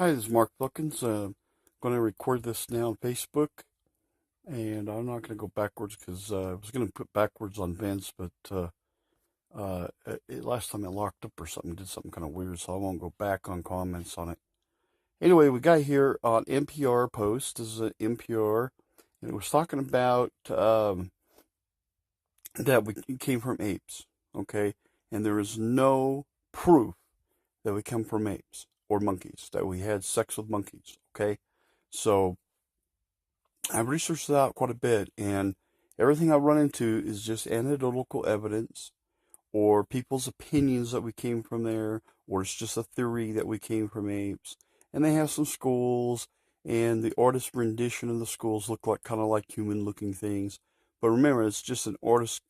Hi, this is Mark Wilkins. I'm going to record this now on Facebook, and I'm not going to go backwards because I was going to put backwards on Vince, but last time I locked up or something, did something kind of weird, so I won't go back on comments on it. Anyway, we got here on NPR Post. This is an NPR, and it was talking about that we came from apes, okay? And there is no proof that we come from apes or monkeys, that we had sex with monkeys, okay? So I've researched it out quite a bit, and everything I run into is just anecdotal evidence or people's opinions that we came from there, or it's just a theory that we came from apes. And they have some skulls, and the artist's rendition of the skulls look like kind of like human-looking things. But remember, it's just an artist's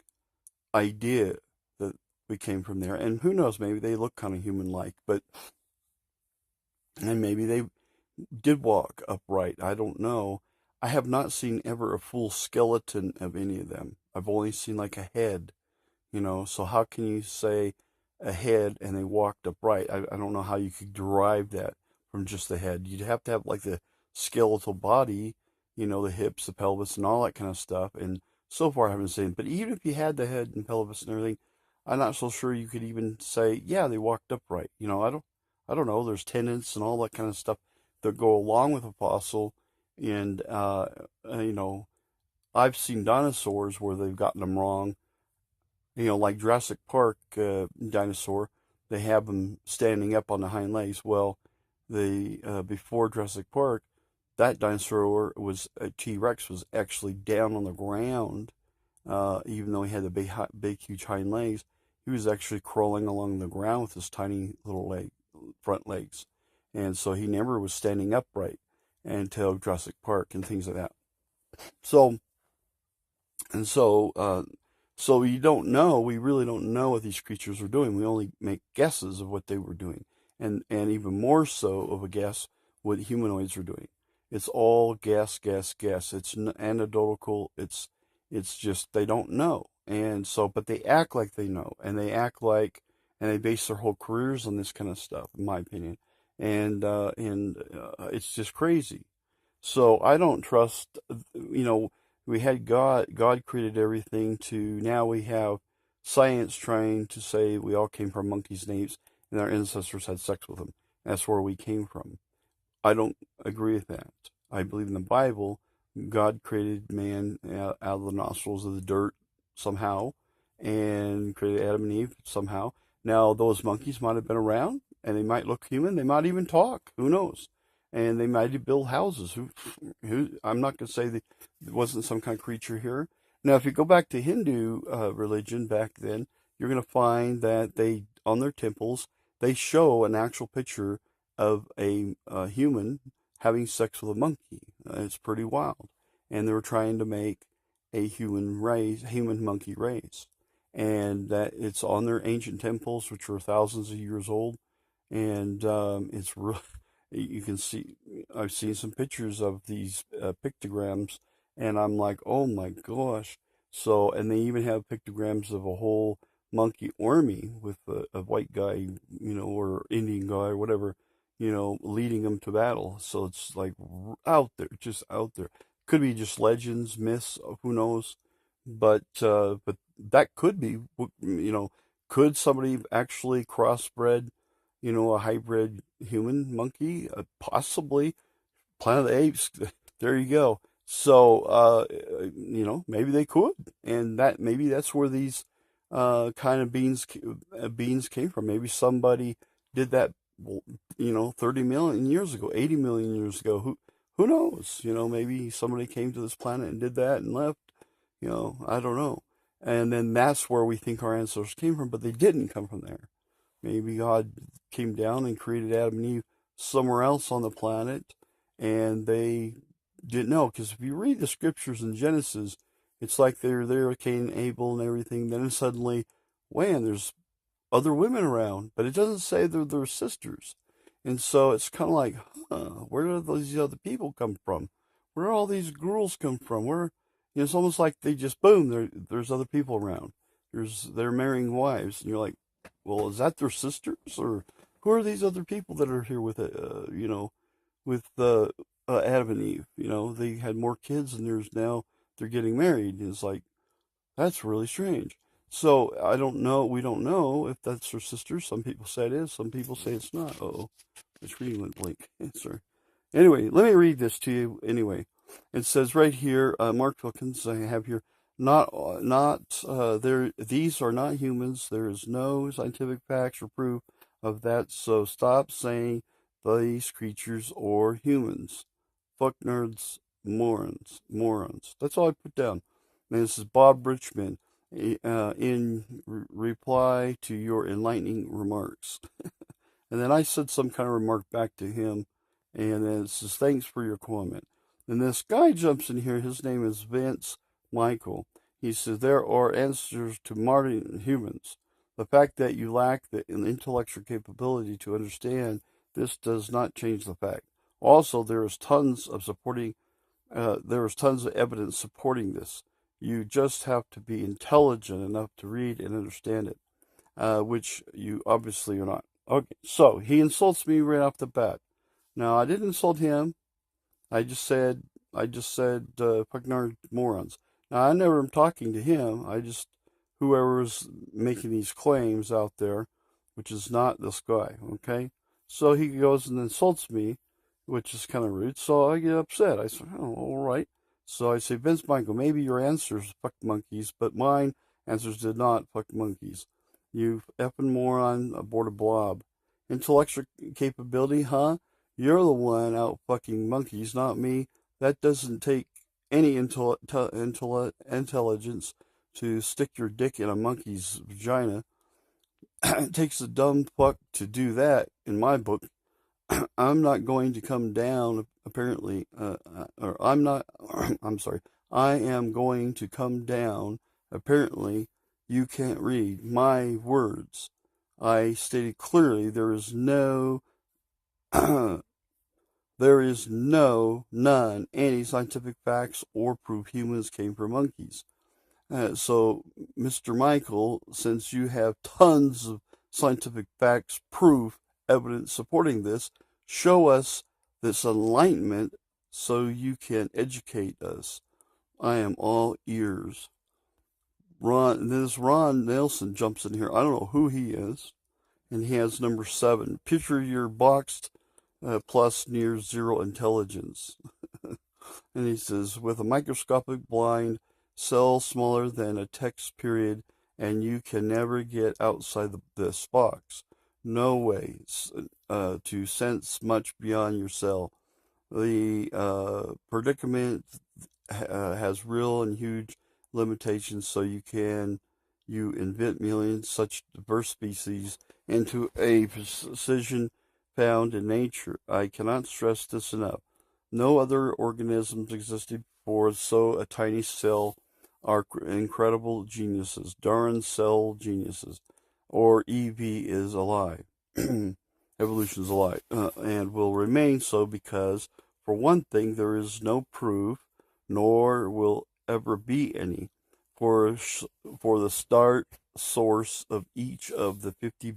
idea that we came from there. And who knows, maybe they look kind of human-like, and maybe they did walk upright. I don't know. I have not seen ever a full skeleton of any of them. I've only seen like a head, so how can you say a head and they walked upright? I don't know how you could derive that from just the head. You'd have to have like the skeletal body, the hips, the pelvis, and all that kind of stuff. And so far I haven't seen it. But even if you had the head and pelvis and everything, I'm not so sure you could even say, yeah, they walked upright. I don't know. There's tendons and all that kind of stuff that go along with a fossil. And, I've seen dinosaurs where they've gotten them wrong. Like Jurassic Park dinosaur, they have them standing up on the hind legs. Well, before Jurassic Park, that dinosaur was a T-Rex was actually down on the ground, even though he had the big, huge hind legs. He was actually crawling along the ground with his tiny little front legs, and so he never was standing upright until Jurassic Park and things like that. So and so so we don't know. We really don't know what these creatures were doing. We only make guesses of what they were doing, and even more so of a guess what humanoids are doing. It's all guess, guess, guess. It's anecdotal. It's just they don't know, and so but they act like they know, and they base their whole careers on this kind of stuff, in my opinion, and it's just crazy. So I don't trust, we had God. God created everything to now we have science trying to say we all came from monkeys and apes and our ancestors had sex with them. That's where we came from. I don't agree with that. I believe in the Bible, God created man out of the nostrils of the dirt somehow and created Adam and Eve somehow. Now, those monkeys might have been around and they might look human. They might even talk. Who knows? And they might build houses. I'm not going to say that there wasn't some kind of creature here. Now, if you go back to Hindu religion back then, you're going to find that on their temples, they show an actual picture of a human having sex with a monkey. It's pretty wild. And they were trying to make a human monkey race. And that it's on their ancient temples, which are thousands of years old. And it's real. You can see, I've seen some pictures of these pictograms, and I'm like, oh my gosh. So, and they even have pictograms of a whole monkey army with a white guy, or Indian guy or whatever, leading them to battle. So it's like out there, just out there. Could be just legends, myths, who knows? But that could be, could somebody actually crossbred, a hybrid human monkey? Possibly. Planet of the Apes. There you go. So, maybe they could, and maybe that's where these kind of beings came from. Maybe somebody did that, 30 million years ago, 80 million years ago. Who knows? Maybe somebody came to this planet and did that and left. I don't know. And then that's where we think our ancestors came from, but they didn't come from there. Maybe God came down and created Adam and Eve somewhere else on the planet, and they didn't know. Because if you read the scriptures in Genesis, it's like they're there, Cain, Abel, and everything. Then suddenly, wham, there's other women around, but it doesn't say they're their sisters. And so it's kind of like, where do these other people come from? Where do all these girls come from? It's almost like they just, boom, there's other people around. They're marrying wives, and you're like, well, is that their sisters, or who are these other people that are here with it? Adam and Eve. You know, they had more kids, and now they're getting married. And it's like, that's really strange. So I don't know. We don't know if that's her sister. Some people say it is. Some people say it's not. Uh-oh, the screen went blank. Sorry. Anyway, let me read this to you. Anyway, it says right here, Mark Wilkins. I have here. There. These are not humans. There is no scientific facts or proof of that. So stop saying these creatures or humans. Fuck nerds, morons. That's all I put down. And this is Bob Richmond in reply to your enlightening remarks. And then I said some kind of remark back to him, and then it says, thanks for your comment. And this guy jumps in here. His name is Vince Michael. He says, there are answers to modern humans. The fact that you lack the intellectual capability to understand this does not change the fact. Also, there is tons of evidence supporting this. You just have to be intelligent enough to read and understand it, which you obviously are not. Okay, so he insults me right off the bat. Now, I didn't insult him. I just said, fucking morons. Now, I never am talking to him. Whoever's making these claims out there, which is not this guy, okay? So he goes and insults me, which is kind of rude. So I get upset. I say, oh, all right. So I say, Vince Michael, maybe your answers fuck monkeys, but mine answers did not fuck monkeys. You effing moron aboard a blob. Intellectual capability, huh? You're the one out fucking monkeys, not me. That doesn't take any intelligence to stick your dick in a monkey's vagina. It takes a dumb fuck to do that, in my book. I'm not going to come down, apparently, or I'm not, I'm sorry, I am going to come down, apparently, you can't read my words. I stated clearly there is none anti-scientific facts or proof humans came from monkeys. So, Mr. Michael, since you have tons of scientific facts, proof, evidence supporting this, show us this enlightenment so you can educate us. I am all ears. Ron Nelson jumps in here. I don't know who he is. And he has number 7. Picture your boxed plus near zero intelligence. And he says, with a microscopic blind cell smaller than a text period, and you can never get outside this box. No way to sense much beyond your cell. The predicament has real and huge limitations, so you invent millions such diverse species into a precision found in nature. I cannot stress this enough. No other organisms existed before, so a tiny cell are incredible geniuses. Darn cell geniuses. Or EV is alive. Evolution is alive. And will remain so because, for one thing, there is no proof, nor will ever be any, for the start source of each of the 50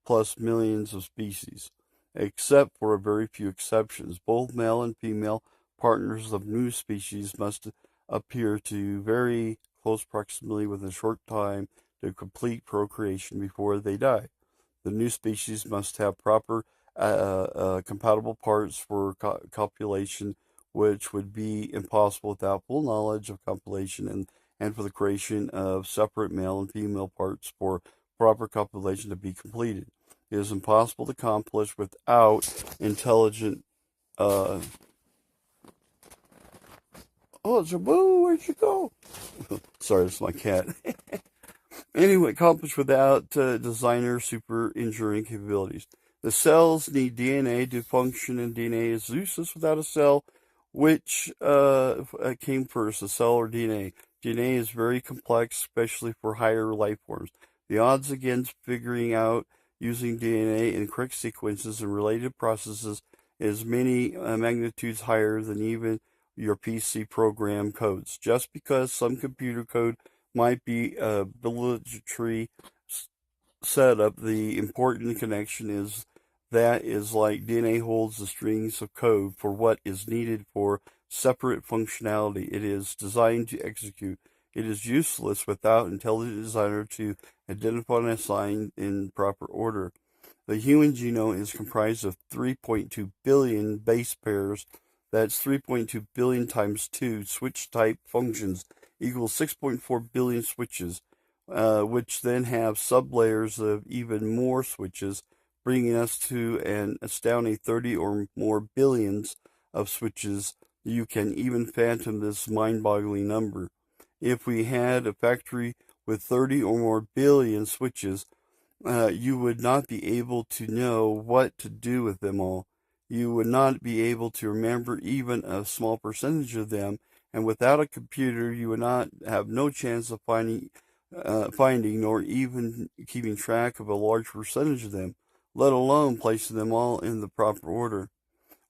plus millions of species, except for a very few exceptions. Both male and female partners of new species must appear to very close proximity within a short time to complete procreation before they die. The new species must have proper compatible parts for copulation, which would be impossible without full knowledge of copulation and for the creation of separate male and female parts for proper copulation to be completed. It is impossible to accomplish without intelligent. Oh, Jabu, where'd you go? Sorry, it's my cat. Anyway, accomplished without designer super enduring capabilities. The cells need DNA to function, and DNA is useless without a cell. Which came first, the cell or DNA? DNA is very complex, especially for higher life forms. The odds against figuring out using DNA in correct sequences and related processes is many magnitudes higher than even your PC program codes. Just because some computer code might be a obligatory setup, the important connection is That is like DNA holds the strings of code for what is needed for separate functionality it is designed to execute. It is useless without intelligent designer to identify and assign in proper order. The human genome is comprised of 3.2 billion base pairs. That's 3.2 billion times 2 switch type functions equals 6.4 billion switches, which then have sublayers of even more switches, bringing us to an astounding 30 or more billions of switches. You can even fathom this mind-boggling number. If we had a factory with 30 or more billion switches, you would not be able to know what to do with them all. You would not be able to remember even a small percentage of them, and without a computer, you would not have no chance of finding nor even keeping track of a large percentage of them, let alone placing them all in the proper order.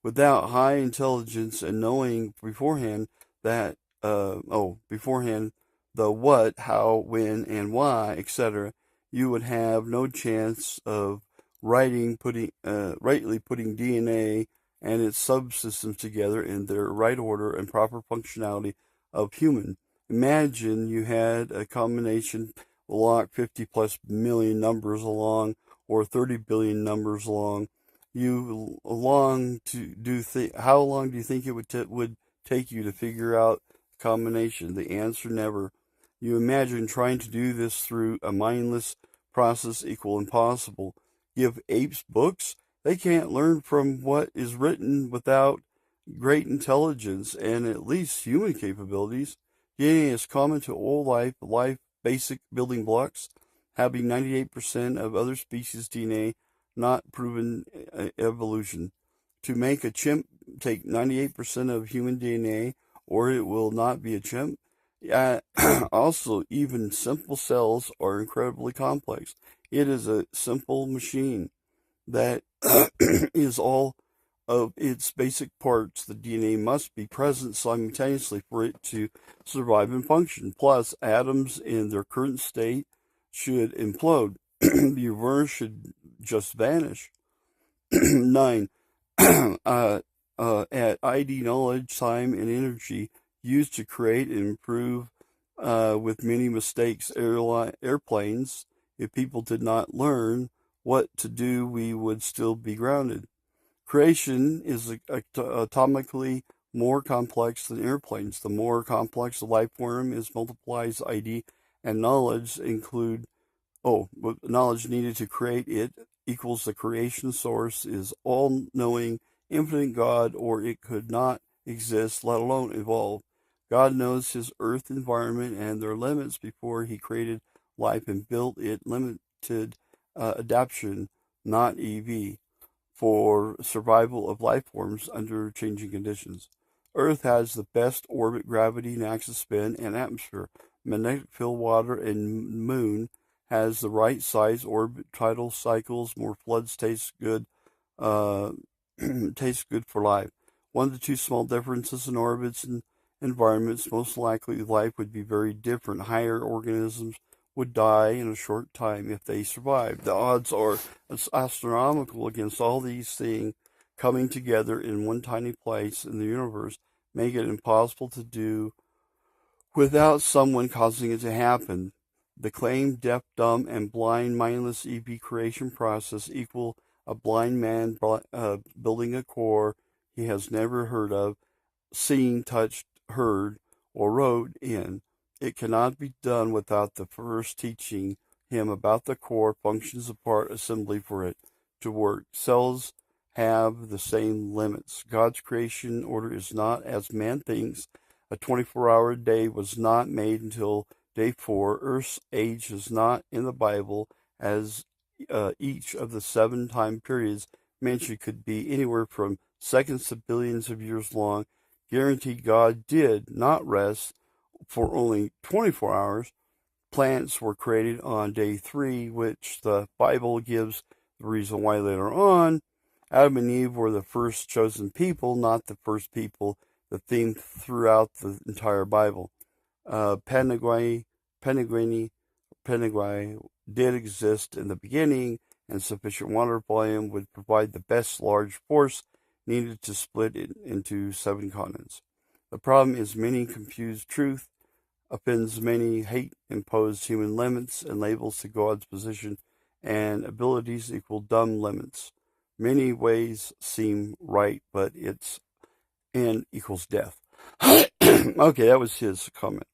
Without high intelligence and knowing beforehand the what, how, when, and why, etc., you would have no chance of rightly putting DNA and its subsystems together in their right order and proper functionality of human. Imagine you had a combination block 50 plus million numbers along or 30 billion numbers along. How long do you think it would take you to figure out the combination? The answer, never. You imagine trying to do this through a mindless process equal impossible. Give apes books? They can't learn from what is written without great intelligence and at least human capabilities. DNA is common to all life basic building blocks, having 98% of other species' DNA, not proven evolution. To make a chimp, take 98% of human DNA, or it will not be a chimp. Also, even simple cells are incredibly complex. It is a simple machine that is all of its basic parts. The DNA must be present simultaneously for it to survive and function. Plus, atoms in their current state should implode. The universe should just vanish. 9. At ID knowledge, time, and energy used to create and improve with many mistakes airplanes. If people did not learn what to do, we would still be grounded. Creation is atomically more complex than airplanes. The more complex the life form is, multiplies ID and knowledge knowledge needed to create it equals the creation source is all-knowing, infinite God, or it could not exist, let alone evolve. God knows his earth environment and their limits before he created life and built it limited adaptation, not EV, for survival of life forms under changing conditions. Earth has the best orbit, gravity, and axis spin, and atmosphere. Magnetic field, water, and moon has the right size orbit, tidal cycles, more floods, tastes good for life. 1 to 2 small differences in orbits and environments, most likely life would be very different. Higher organisms would die in a short time if they survived. The odds are astronomical against all these things coming together in one tiny place in the universe, make it impossible to do without someone causing it to happen. The claimed deaf, dumb, and blind mindless EV creation process equal a blind man building a core he has never heard of, seen, touched, heard, or rode in. It cannot be done without the first teaching him about the core functions of part assembly for it to work. Cells have the same limits. God's creation order is not as man thinks. A 24-hour day was not made until day 4. Earth's age is not in the Bible, as each of the 7 time periods mentioned could be anywhere from seconds to billions of years long. Guaranteed God did not rest for only 24 hours. Plants were created on day 3, which the Bible gives the reason why later on. Adam and Eve were the first chosen people, not the first people, the theme throughout the entire Bible. Panagui did exist in the beginning, and sufficient water volume would provide the best large force needed to split it into 7 continents. The problem is many confuse truth, offends many, hate imposed human limits and labels to God's position and abilities equal dumb limits. Many ways seem right, but it's and equals death. Okay, that was his comment.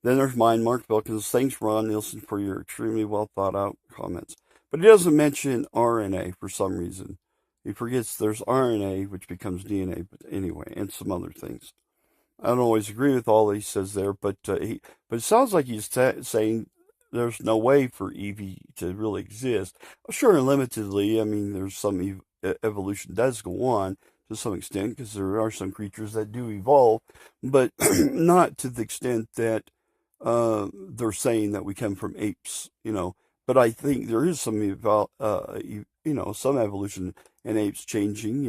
Then there's mine, Mark Wilkins. Thanks, Ron Nielsen, for your extremely well thought out comments. But he doesn't mention RNA for some reason. He forgets there's RNA, which becomes DNA, but anyway, and some other things. I don't always agree with all he says there, but it sounds like he's saying there's no way for EV to really exist. Sure, limitedly. I mean, there's some evolution does go on to some extent because there are some creatures that do evolve, but not to the extent that they're saying that we come from apes, But I think there is some, some evolution in apes changing,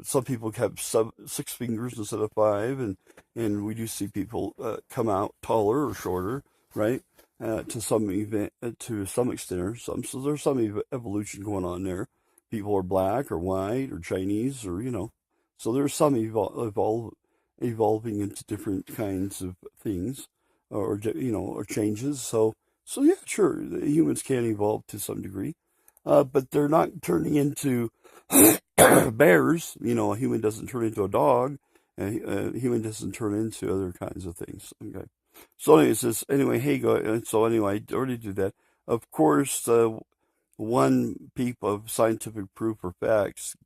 some people have 6 fingers instead of 5, and we do see people come out taller or shorter, right? To some extent, or some. So there's some evolution going on there. People are black or white or Chinese, or So there's some evolving into different kinds of things, or changes. So yeah, sure, the humans can evolve to some degree, but they're not turning into bears. A human doesn't turn into a dog. A human doesn't turn into other kinds of things. Okay. So anyway, it says, hey, so anyway, I already did that. Of course, one peep of scientific proof or facts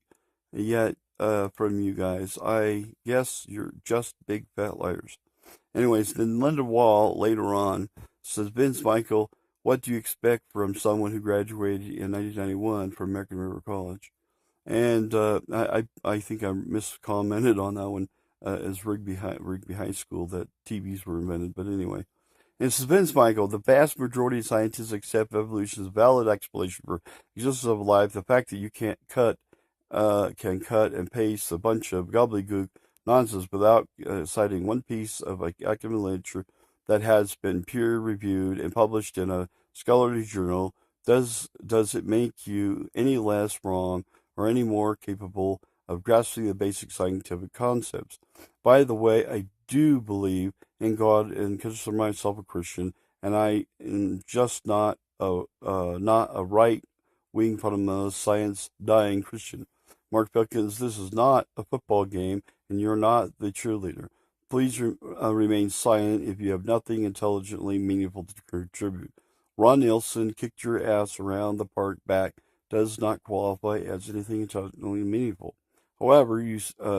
yet from you guys. I guess you're just big fat liars. Anyways, then Linda Wall later on says, Vince Michael, what do you expect from someone who graduated in 1991 from American River College? And I think I miscommented on that one as Rigby High School, that TVs were invented. But anyway, it says, Vince Michael, the vast majority of scientists accept evolution as a valid explanation for existence of life. The fact that you can cut and paste a bunch of gobbledygook nonsense without citing one piece of academic literature that has been peer-reviewed and published in a scholarly journal, does it make you any less wrong or any more capable of grasping the basic scientific concepts? By the way, I do believe in God and consider myself a Christian, and I am just not a right-wing fundamentalist, science-dying Christian. Mark Wilkins, this is not a football game, and you're not the cheerleader. Please remain silent if you have nothing intelligently meaningful to contribute. Ron Nielsen kicked your ass around the park back does not qualify as anything intelligently meaningful. However,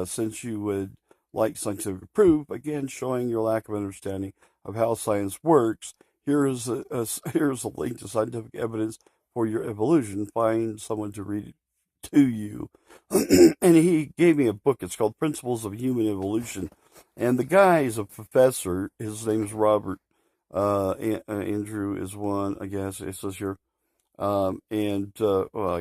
since you would like scientific proof, again showing your lack of understanding of how science works, here is a link to scientific evidence for your evolution. Find someone to read it to you. And he gave me a book. It's called Principles of Human Evolution. And the guy is a professor. His name is Robert. Andrew is one, I guess. It says here. I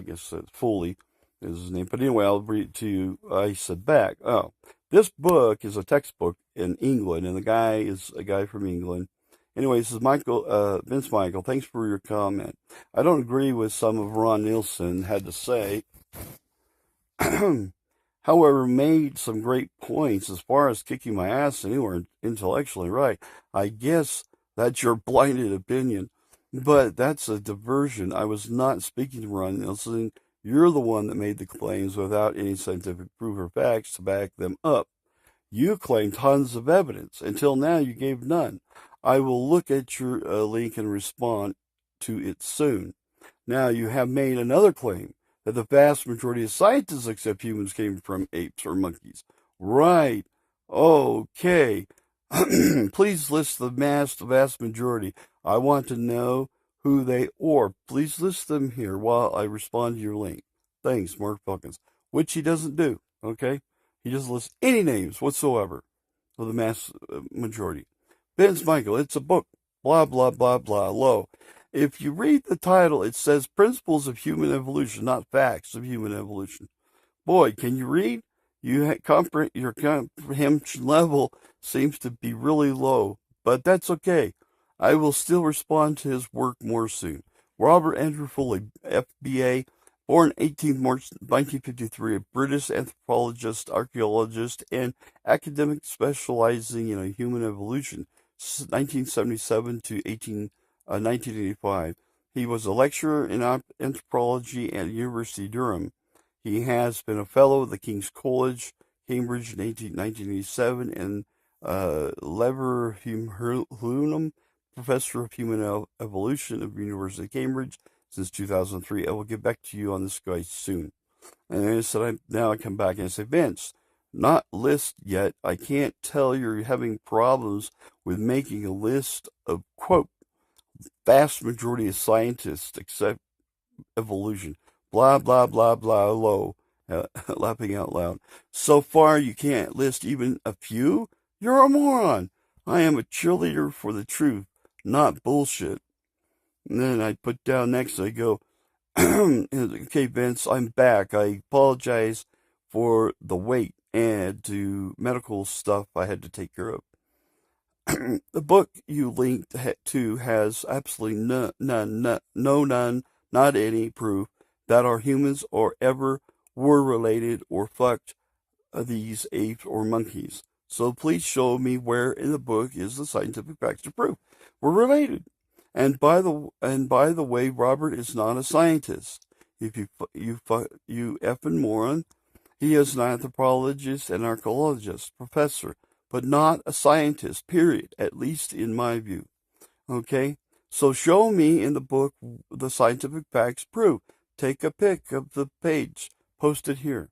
guess Foley is his name. But anyway, I'll read it to you. I said back. Oh, this book is a textbook in England, and the guy is a guy from England. Anyway, this is Vince Michael. Thanks for your comment. I don't agree with some of Ron Nielsen had to say. However, made some great points as far as kicking my ass anywhere intellectually right. I guess that's your blinded opinion, but that's a diversion. I was not speaking to Ron Nielsen. You're the one that made the claims without any scientific proof or facts to back them up. You claim tons of evidence. Until now, you gave none. I will look at your link and respond to it soon. Now, you have made another claim that the vast majority of scientists accept humans came from apes or monkeys. Right. Okay. Please list the vast majority. I want to know who they are. Please list them here while I respond to your link. Thanks, Mark Wilkins. Which he doesn't do, okay? He doesn't list any names whatsoever of the mass majority. Vince Michael, it's a book. Blah, blah, blah, blah. Low. If you read the title, it says Principles of Human Evolution, not Facts of Human Evolution. Boy, can you read? Your comprehension level seems to be really low, but that's okay. I will still respond to his work more soon. Robert Andrew Foley, FBA, born 18th March 1953, a British anthropologist, archaeologist, and academic specializing in human evolution, 1977 to 1985. He was a lecturer in anthropology at University of Durham. He has been a fellow of the King's College, Cambridge in 1987, and Leverhulme Professor of Human Evolution of University of Cambridge since 2003. I will get back to you on this guy soon. And I said, now I come back and I say, Vince, not list yet. I can't tell you're having problems with making a list of, quote, vast majority of scientists accept evolution. Blah, blah, blah, blah, low. Laughing out loud. So far, you can't list even a few? You're a moron. I am a cheerleader for the truth, not bullshit. And then I put down next, I go, okay, Vince, I'm back. I apologize for the wait and to medical stuff I had to take care of. The book you linked to has absolutely none, not any proof that our humans or ever were related or fucked these apes or monkeys. So please show me where in the book is the scientific facts to prove we're related. And by the way, Robert is not a scientist. If you effing moron, he is an anthropologist and archaeologist, professor, but not a scientist. Period. At least in my view. Okay. So show me in the book the scientific facts prove. Take a pic of the page. Post it here.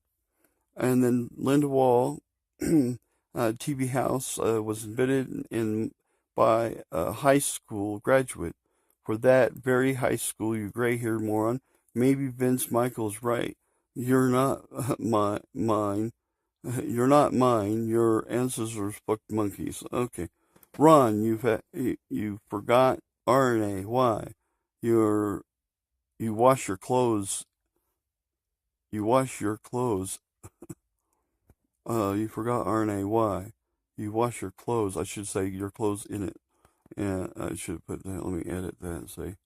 And then Linda Wall, TV House, was invented by a high school graduate. For that very high school, you gray-haired moron, maybe Vince Michael's right. You're not mine. You're not mine. Your ancestors fucked monkeys. Okay. Ron, you forgot RNA. Why? You wash your clothes. You wash your clothes. You forgot RNA. Why? You wash your clothes. I should say your clothes in it. And I should put that. Let me edit that and say,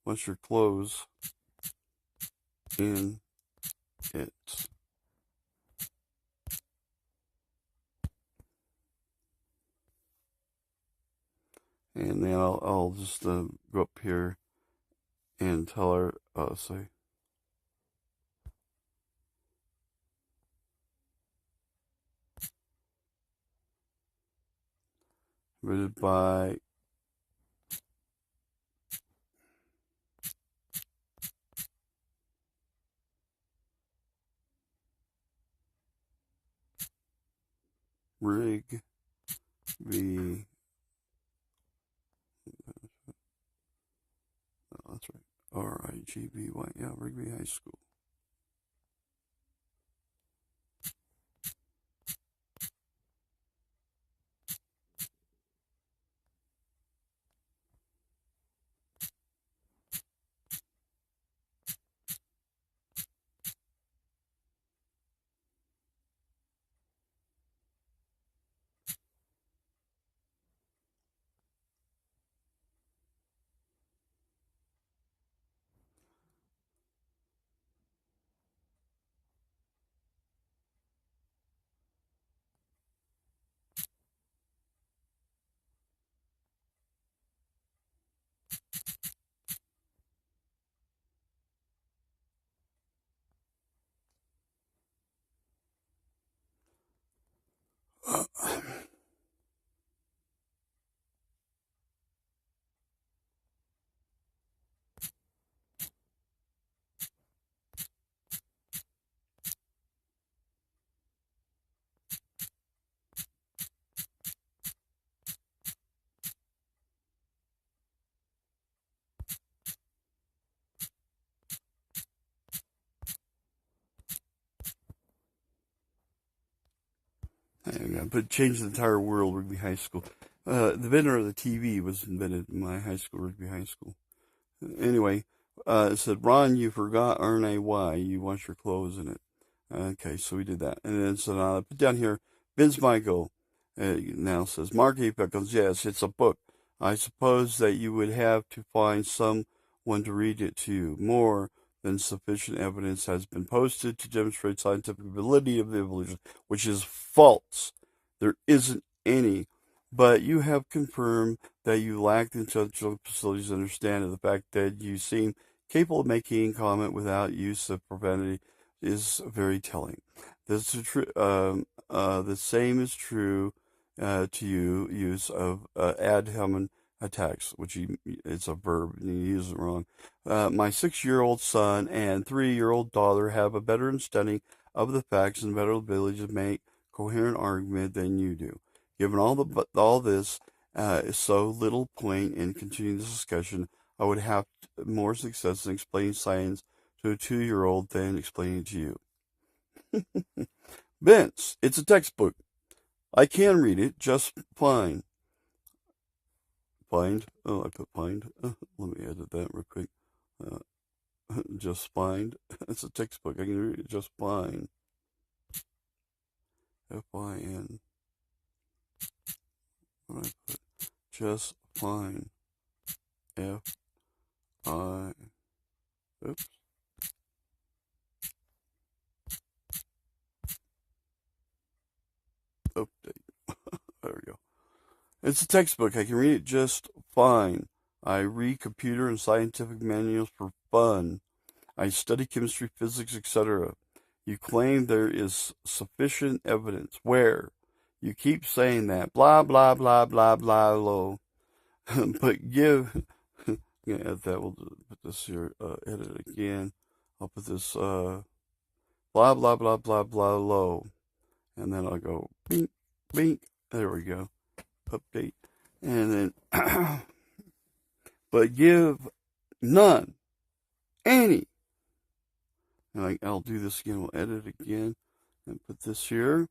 wash your clothes in it. And then I'll just go up here and tell her, say, written by Rigby. Oh, that's right. R-I-G-B-Y. Yeah, Rigby High School. But changed the entire world, Rigby High School. The inventor of the TV was invented in my high school, Rigby High School. Anyway, it said, Ron, you forgot RNA-Y. You wash your clothes in it. Okay, so we did that. And then so put down here, Vince Michael now says, Mark A. Pickles, yes, it's a book. I suppose that you would have to find someone to read it to you. More than sufficient evidence has been posted to demonstrate scientific validity of the evolution, which is false. There isn't any. But you have confirmed that you lack the intellectual facilities to understand it. The fact that you seem capable of making comment without use of profanity is very telling. The same is true to you use of ad hominem attacks, which it's a verb and you use it wrong. My 6-year-old son and 3-year-old daughter have a better understanding of the facts and better ability to make coherent argument than you do. Given all this, is so little point in continuing this discussion. I would have more success in explaining science to a 2-year-old than explaining it to you. Vince, it's a textbook. I can read it just fine. Find. Oh, I put find. Let me edit that real quick. Just find. It's a textbook. I can read it just fine. F-I-N. What I put? Just fine. F-I. Oops. Update. There we go. It's a textbook. I can read it just fine. I read computer and scientific manuals for fun. I study chemistry, physics, etc. You claim there is sufficient evidence. Where? You keep saying that. Blah, blah, blah, blah, blah, low. But give... I'm going to add that. We'll put this here. Edit it again. I'll put this blah, blah, blah, blah, blah, low. And then I'll go bink, bink. There we go. Update. And then... but give none. Any. And I'll do this again. We'll edit it again and put this here.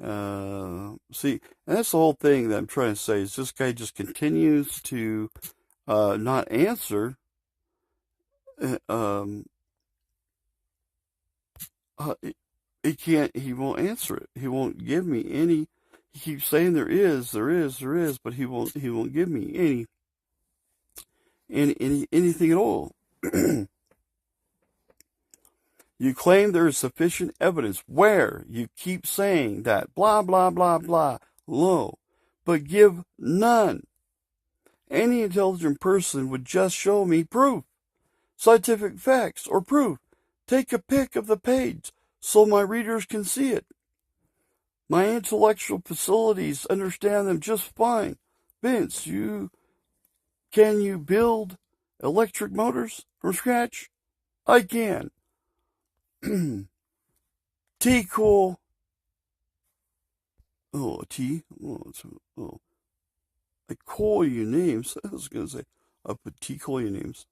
See, and that's the whole thing that I'm trying to say is this guy just continues to not answer. He won't answer it. He won't give me any. He keeps saying there is, but he won't give me anything at all. You claim there is sufficient evidence. Where? You keep saying that. Blah, blah, blah, blah. Low. But give none. Any intelligent person would just show me proof. Scientific facts or proof. Take a pic of the page so my readers can see it. My intellectual facilities understand them just fine. Vince, can you build electric motors from scratch? I can. T-cool. Oh, T. Oh. I call you names. I was going to say, I'll put T call you names.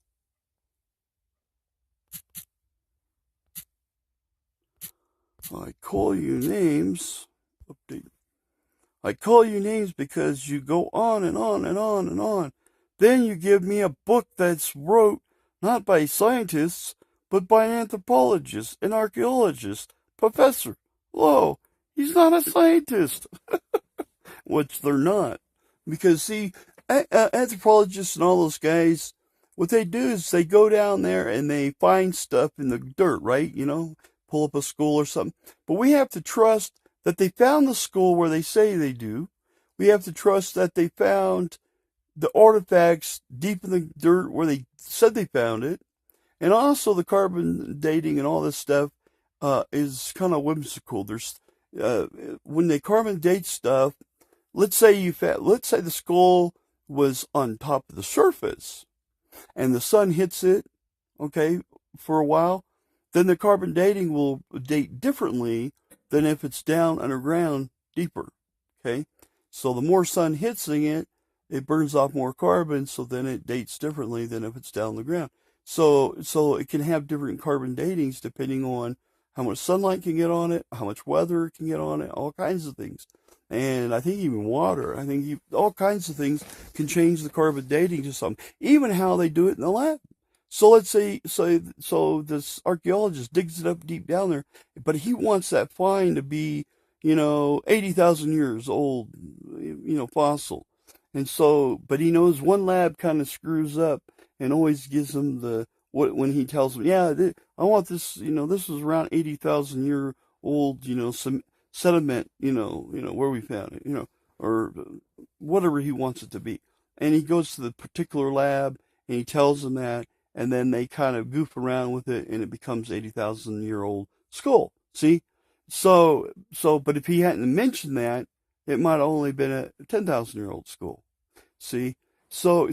I call you names. Update. I call you names because you go on and on and on and on. Then you give me a book that's wrote not by scientists, but by an anthropologist, an archaeologist, professor. Whoa, he's not a scientist. Which they're not. Because, see, anthropologists and all those guys, what they do is they go down there and they find stuff in the dirt, right? You know, pull up a skull or something. But we have to trust that they found the skull where they say they do. We have to trust that they found the artifacts deep in the dirt where they said they found it. And also the carbon dating and all this stuff is kind of whimsical. There's when they carbon date stuff, let's say the skull was on top of the surface and the sun hits it, okay, for a while, then the carbon dating will date differently than if it's down underground deeper, okay? So the more sun hits it, it burns off more carbon, so then it dates differently than if it's down the ground. So it can have different carbon datings depending on how much sunlight can get on it, how much weather can get on it, all kinds of things. And I think even water, all kinds of things can change the carbon dating to something, even how they do it in the lab. So let's say, so this archaeologist digs it up deep down there, but he wants that find to be, 80,000 years old, fossil. And so, but he knows one lab kind of screws up and always gives him the what when he tells him, yeah, I want this. This was around 80,000 year old. Some sediment. Where we found it. Or whatever he wants it to be. And he goes to the particular lab and he tells them that, and then they kind of goof around with it, and it becomes 80,000 year old skull. See, but if he hadn't mentioned that, it might have only been a 10,000 year old skull. See, so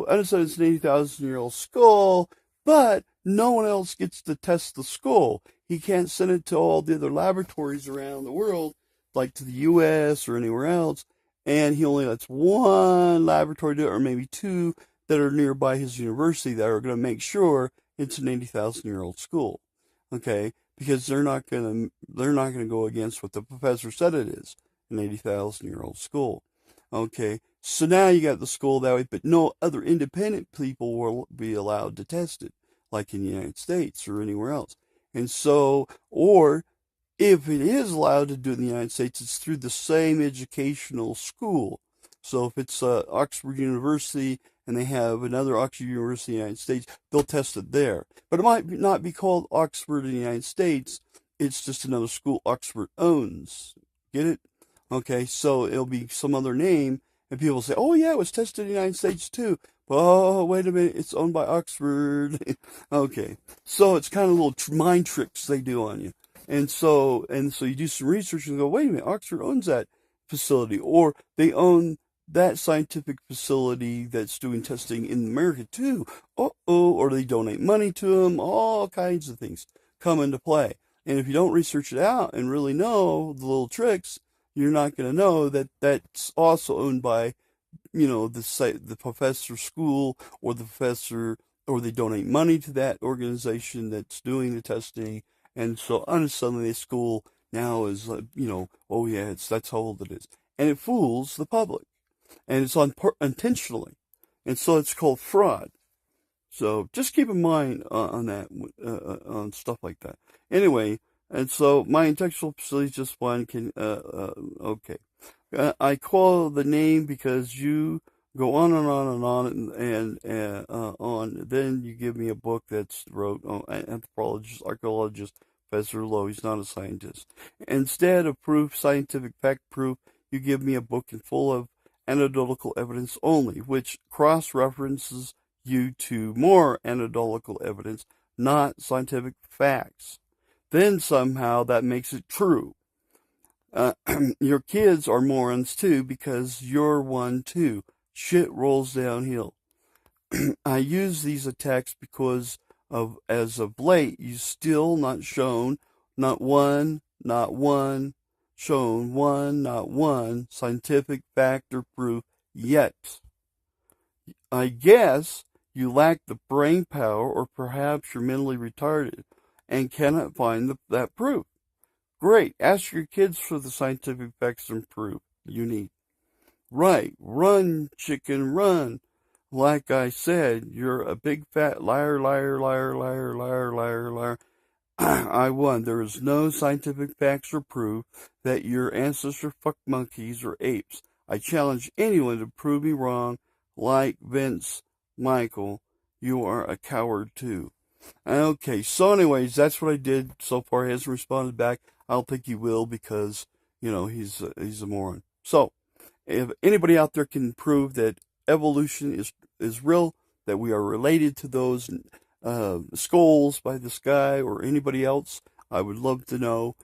understand it's an 80,000 year old skull, but no one else gets to test the skull. He can't send it to all the other laboratories around the world, like to the U.S. or anywhere else, and he only lets one laboratory do it, or maybe two that are nearby his university that are going to make sure it's an 80,000 year old skull. Okay, because they're not gonna go against what the professor said it is, an 80,000 year old skull. Okay, so now you got the skull that way, but no other independent people will be allowed to test it, like in the United States or anywhere else. And so, or if it is allowed to do it in the United States, it's through the same educational school. So if it's Oxford University and they have another Oxford University in the United States, they'll test it there. But it might not be called Oxford in the United States. It's just another school Oxford owns. Get it? Okay, so it'll be some other name, and people say, oh, yeah, it was tested in the United States too. Oh, wait a minute, it's owned by Oxford. Okay, so it's kind of little mind tricks they do on you. And so you do some research and go, wait a minute, Oxford owns that facility, or they own that scientific facility that's doing testing in America too. Or they donate money to them. All kinds of things come into play. And if you don't research it out and really know the little tricks, you're not going to know that that's also owned by, the professor school or the professor, or they donate money to that organization that's doing the testing. And so suddenly the school now is, oh yeah, that's how old it is. And it fools the public. And it's intentionally. And so it's called fraud. So just keep in mind on that, on stuff like that. Anyway, and so my intellectual facility is just one. Okay. I call the name because you go on and on and on and on. Then you give me a book that's wrote anthropologist, archaeologist, Professor Lowe. He's not a scientist. Instead of proof, scientific fact proof, you give me a book full of anecdotal evidence only, which cross-references you to more anecdotal evidence, not scientific facts. Then somehow that makes it true. Your kids are morons too, because you're one too. Shit rolls downhill. I use these attacks because as of late, you still not shown, not one scientific fact or proof yet. I guess you lack the brain power, or perhaps you're mentally retarded and cannot find that proof. Great. Ask your kids for the scientific facts and proof you need. Right. Run, chicken, run. Like I said, you're a big fat liar, liar, liar, liar, liar, liar, liar. I won. There is no scientific facts or proof that your ancestors fucked monkeys or apes. I challenge anyone to prove me wrong. Like Vince Michael, you are a coward too. Okay, so anyways, that's what I did so far. He hasn't responded back. I don't think he will, because, he's a moron. So, if anybody out there can prove that evolution is real, that we are related to those skulls by this guy or anybody else, I would love to know.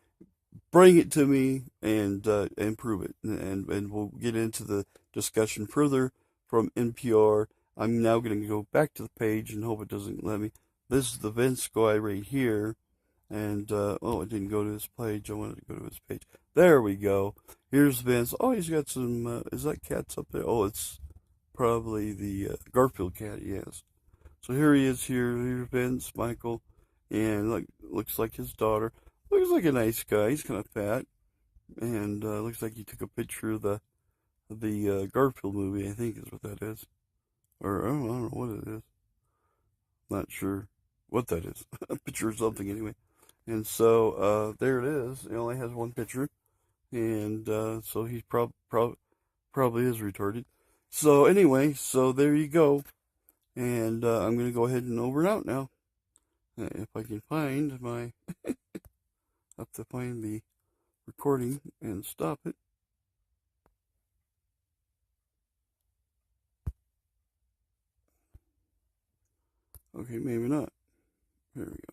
Bring it to me and prove it, and we'll get into the discussion further from NPR. I'm now going to go back to the page and hope it doesn't let me. This is the Vince guy right here, and it didn't go to his page. I wanted to go to his page. There we go. Here's Vince. Oh, he's got some. Is that cat's up there? Oh, it's probably the Garfield cat he has. So here he is. Here's Vince Michael, and looks like his daughter. Looks like a nice guy. He's kind of fat, and looks like he took a picture of the Garfield movie. I think is what that is, or I don't know what it is. Not sure what that is. A picture of something anyway. And so there it is. He only has one picture, and so he probably is retarded. So anyway, so there you go. And I'm going to go ahead and over and out now. If I can find my, have to find the recording and stop it. Okay, maybe not. There we go.